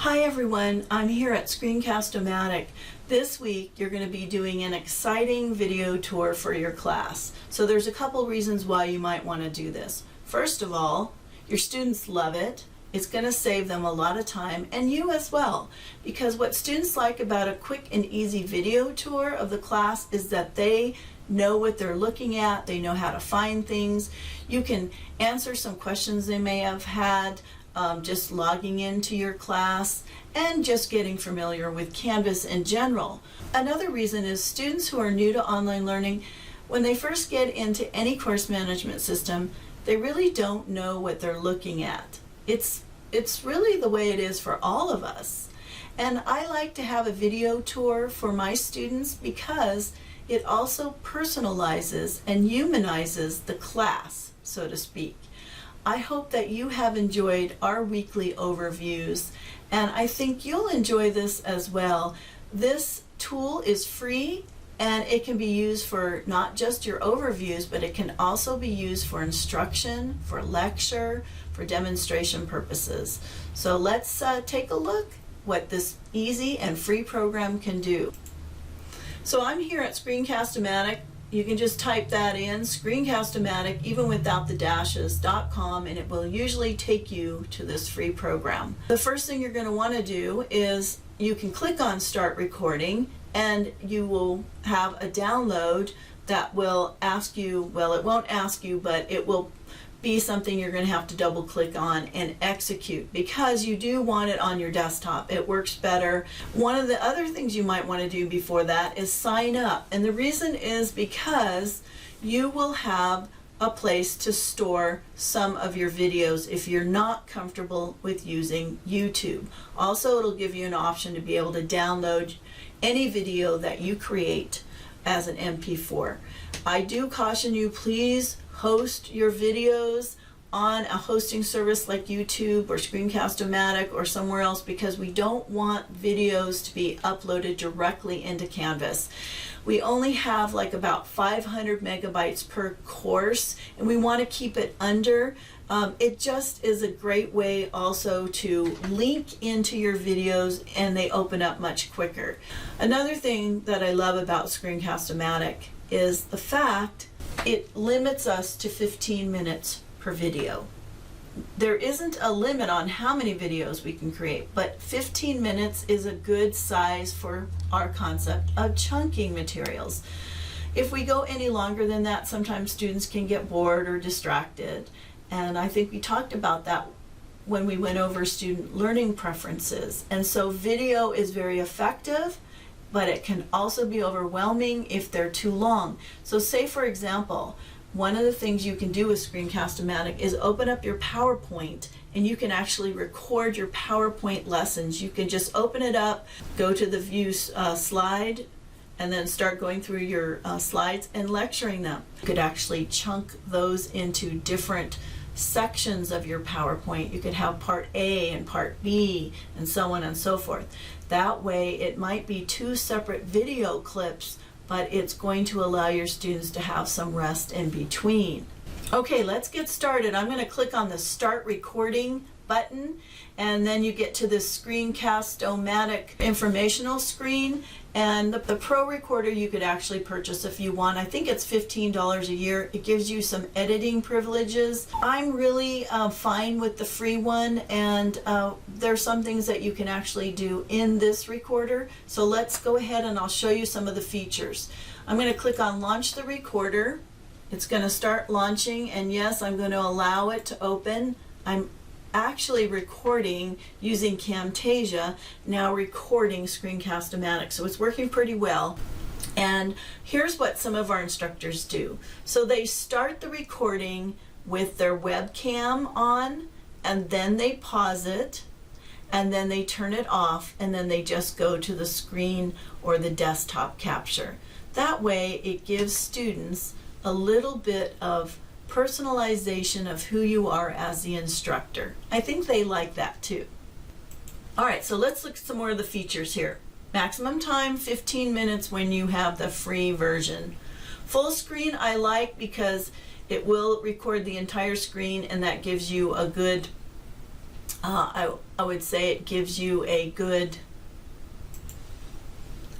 Hi everyone, I'm here at Screencast-O-Matic. This week you're going to be doing an exciting video tour for your class. So there's a couple reasons why you might want to do this. First of all, your students love it. It's going to save them a lot of time, and you as well, because what students like about a quick and easy video tour of the class is that they know what they're looking at, they know how to find things. You can answer some questions they may have had just logging into your class and just getting familiar with Canvas in general. Another reason is students who are new to online learning, when they first get into any course management system, they really don't know what they're looking at. It's really the way it is for all of us. And I like to have a video tour for my students because it also personalizes and humanizes the class, so to speak. I hope that you have enjoyed our weekly overviews, and I think you'll enjoy this as well. This tool is free, and it can be used for not just your overviews, but it can also be used for instruction, for lecture, for demonstration purposes. So let's take a look what this easy and free program can do. So I'm here at Screencast-O-Matic. You can just type that in, Screencast-O-Matic, even without the dashes.com, and it will usually take you to this free program. The first thing you're going to want to do is you can click on Start Recording, and you will have a download that will ask you, well, it won't ask you, but it will be something you're going to have to double click on and execute, because you do want it on your desktop. It works better. One of the other things you might want to do before that is sign up, and the reason is because you will have a place to store some of your videos if you're not comfortable with using YouTube. Also, it'll give you an option to be able to download any video that you create as an MP4. I do caution you, please host your videos on a hosting service like YouTube or Screencast-O-Matic or somewhere else, because we don't want videos to be uploaded directly into Canvas. We only have like about 500 megabytes per course, and we want to keep it under. It just is a great way also to link into your videos, and they open up much quicker. Another thing that I love about Screencast-O-Matic is the fact it limits us to 15 minutes per video. There isn't a limit on how many videos we can create, but 15 minutes is a good size for our concept of chunking materials. If we go any longer than that, sometimes students can get bored or distracted, and I think we talked about that when we went over student learning preferences. And so video is very effective, but it can also be overwhelming if they're too long. So say, for example, one of the things you can do with Screencast-O-Matic is open up your PowerPoint, and you can actually record your PowerPoint lessons. You can just open it up, go to the view slide, and then start going through your slides and lecturing them. You could actually chunk those into different sections of your PowerPoint. You could have part A and part B and so on and so forth. That way it might be two separate video clips, but it's going to allow your students to have some rest in between. Okay, let's get started. I'm going to click on the Start Recording button, and then you get to this Screencast-O-Matic informational screen, and the Pro Recorder you could actually purchase if you want. I think it's $15 a year. It gives you some editing privileges. I'm really fine with the free one, and there's some things that you can actually do in this recorder. So let's go ahead and I'll show you some of the features. I'm going to click on Launch the Recorder. It's going to start launching, and yes, I'm going to allow it to open. I'm actually recording using Camtasia, now recording Screencast-O-Matic, so it's working pretty well. And here's what some of our instructors do. So they start the recording with their webcam on, and then they pause it, and then they turn it off, and then they just go to the screen or the desktop capture. That way it gives students a little bit of personalization of who you are as the instructor. I think they like that too. All right, so let's look at some more of the features here. Maximum time, 15 minutes when you have the free version. Full screen I like because it will record the entire screen, and that gives you a good I would say it gives you a good,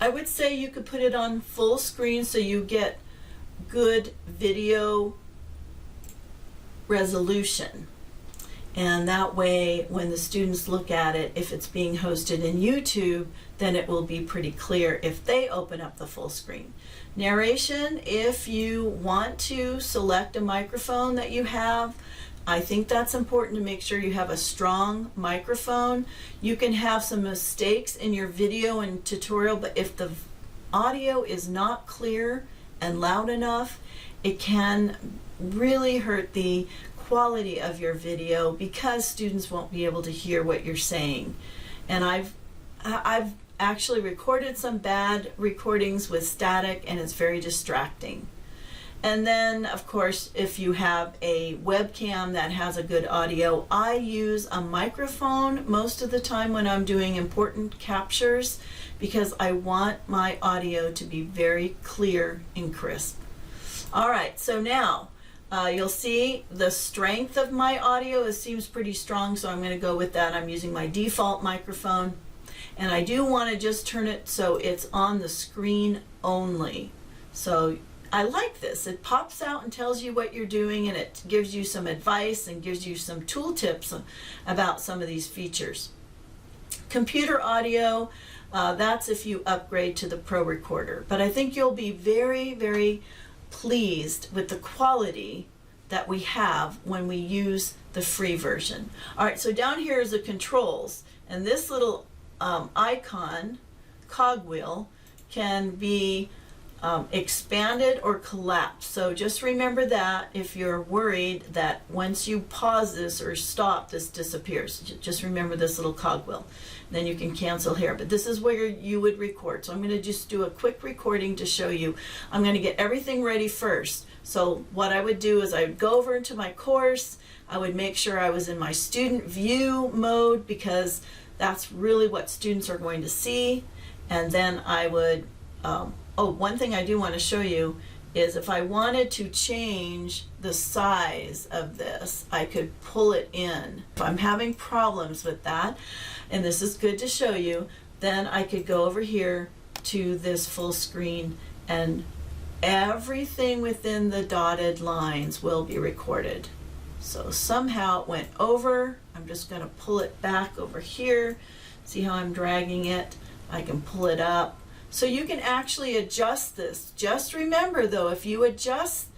I would say you could put it on full screen so you get good video resolution. And that way, when the students look at it, if it's being hosted in YouTube, then it will be pretty clear if they open up the full screen. Narration, if you want to select a microphone that you have, I think that's important to make sure you have a strong microphone. You can have some mistakes in your video and tutorial, but if the audio is not clear and loud enough, it can really hurt the quality of your video because students won't be able to hear what you're saying. And I've actually recorded some bad recordings with static, and it's very distracting. And then, of course, if you have a webcam that has a good audio, I use a microphone most of the time when I'm doing important captures because I want my audio to be very clear and crisp. All right, so now you'll see the strength of my audio seems pretty strong, so I'm going to go with that. I'm using my default microphone, and I do want to just turn it so it's on the screen only. So I like this. It pops out and tells you what you're doing, and it gives you some advice and gives you some tool tips about some of these features. Computer audio, that's if you upgrade to the Pro Recorder. But I think you'll be very, very pleased with the quality that we have when we use the free version. All right, so down here is the controls, and this little icon, cogwheel, can be expanded or collapsed. So just remember that if you're worried that once you pause this or stop, this disappears. Just remember this little cogwheel. Then you can cancel here. But this is where you would record. So I'm going to just do a quick recording to show you. I'm going to get everything ready first. So what I would do is I would go over into my course. I would make sure I was in my student view mode because that's really what students are going to see. And then I would one thing I do want to show you is if I wanted to change the size of this, I could pull it in. If I'm having problems with that, and this is good to show you, then I could go over here to this full screen, and everything within the dotted lines will be recorded. So somehow it went over. I'm just going to pull it back over here. See how I'm dragging it? I can pull it up. So you can actually adjust this. Just remember though, if you adjust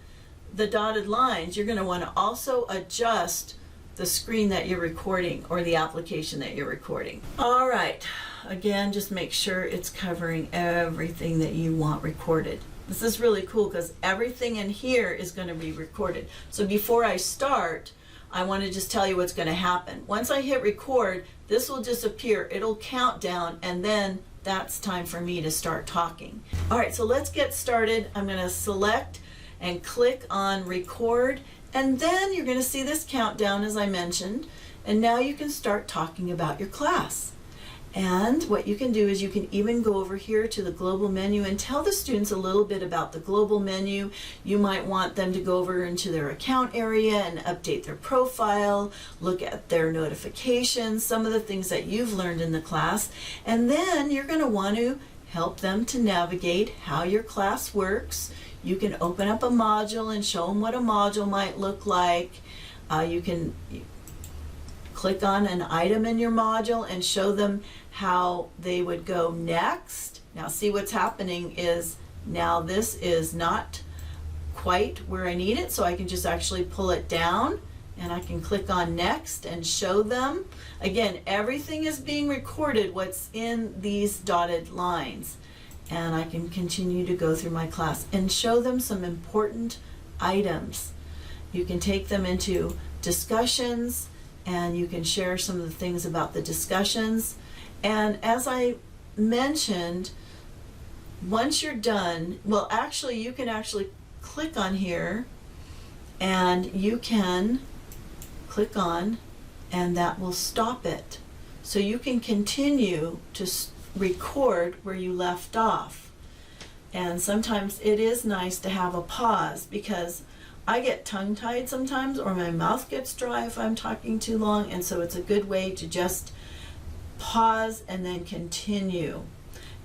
the dotted lines, you're going to want to also adjust the screen that you're recording or the application that you're recording. All right, again, just make sure it's covering everything that you want recorded. This is really cool because everything in here is going to be recorded. So before I start, I want to just tell you what's going to happen. Once I hit record, this will disappear. It'll count down, and then that's time for me to start talking. All right, so let's get started. I'm going to select and click on record, and then you're going to see this countdown as I mentioned, and now you can start talking about your class. And what you can do is you can even go over here to the global menu and tell the students a little bit about the global menu. You might want them to go over into their account area and update their profile, look at their notifications, some of the things that you've learned in the class. And then you're going to want to help them to navigate how your class works. You can open up a module and show them what a module might look like. You can click on an item in your module and show them how they would go next. Now see what's happening is now this is not quite where I need it, so I can just actually pull it down and I can click on next and show them. Again, everything is being recorded what's in these dotted lines, and I can continue to go through my class and show them some important items. You can take them into discussions and you can share some of the things about the discussions. And as I mentioned, once you're done, well, actually, you can actually click on here and you can click on, and that will stop it. So you can continue to record where you left off. And sometimes it is nice to have a pause because I get tongue-tied sometimes, or my mouth gets dry if I'm talking too long, and so it's a good way to just pause and then continue.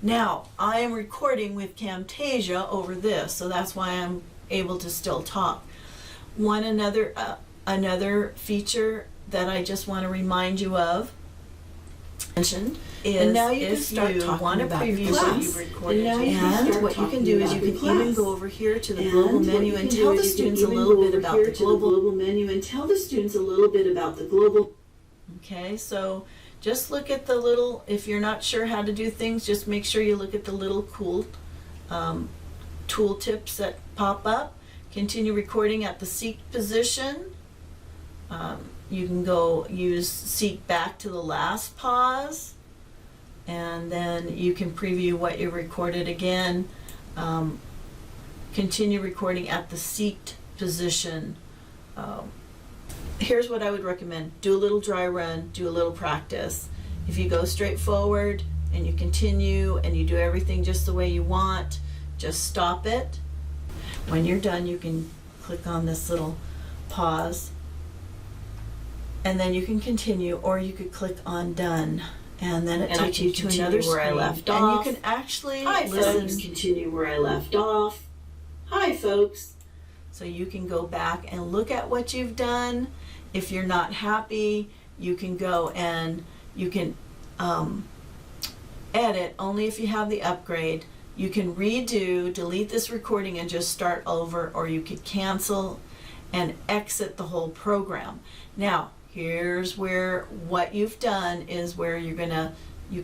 Now, I am recording with Camtasia over this, so that's why I'm able to still talk. Another feature that I just want to remind you of mentioned is, and now you can start talking about your class. You've recorded. And what you can do is you can even go over here to the global menu and tell the students a little bit about the global menu and tell the students a little bit about the global. Okay, so just look at the little, if you're not sure how to do things, just make sure you look at the little cool tool tips that pop up. Continue recording at the seek position. You can go use seek back to the last pause, and then you can preview what you recorded again. Continue recording at the seeked position. Here's what I would recommend. Do a little dry run, do a little practice. If you go straight forward and you continue and you do everything just the way you want, just stop it. When you're done, you can click on this little pause, and then you can continue, or you could click on done, and then it takes you to another screen where I left off. And you can actually listen. Continue where I left off. Hi, folks. So you can go back and look at what you've done. If you're not happy, you can go and you can edit only if you have the upgrade. You can redo, delete this recording and just start over, or you could cancel and exit the whole program. Now, here's where what you've done is where you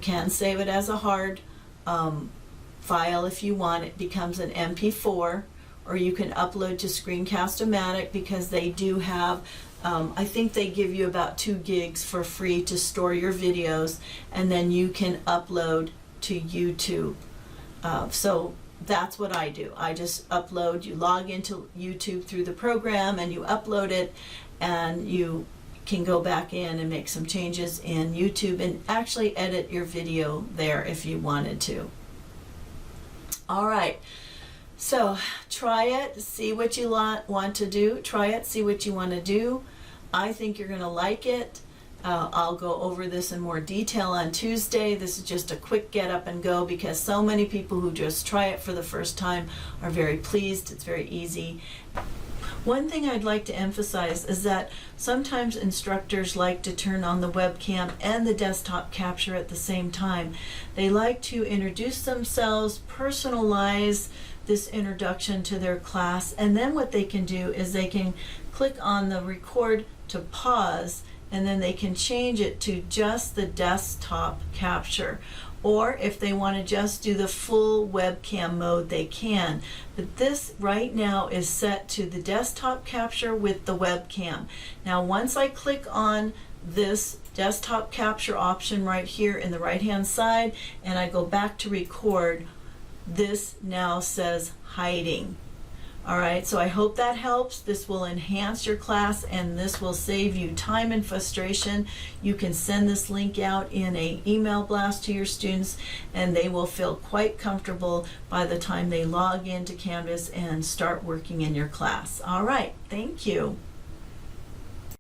can save it as a hard file if you want. It becomes an MP4, or you can upload to Screencast-O-Matic, because they do have, I think they give you about 2 gigs for free to store your videos, and then you can upload to YouTube. So that's what I do. I just upload, you log into YouTube through the program and you upload it, and you can go back in and make some changes in YouTube and actually edit your video there if you wanted to. All right, so try it, see what you want to do. Try it, see what you want to do. I think you're going to like it. I'll go over this in more detail on Tuesday. This is just a quick get up and go, because so many people who just try it for the first time are very pleased. It's very easy. One thing I'd like to emphasize is that sometimes instructors like to turn on the webcam and the desktop capture at the same time. They like to introduce themselves, personalize this introduction to their class, and then what they can do is they can click on the record to pause, and then they can change it to just the desktop capture. Or if they want to just do the full webcam mode, they can. But this right now is set to the desktop capture with the webcam. Now once I click on this desktop capture option right here in the right hand side, and I go back to record, this now says hiding. All right, so I hope that helps. This will enhance your class, and this will save you time and frustration. You can send this link out in an email blast to your students, and they will feel quite comfortable by the time they log into Canvas and start working in your class. All right, thank you.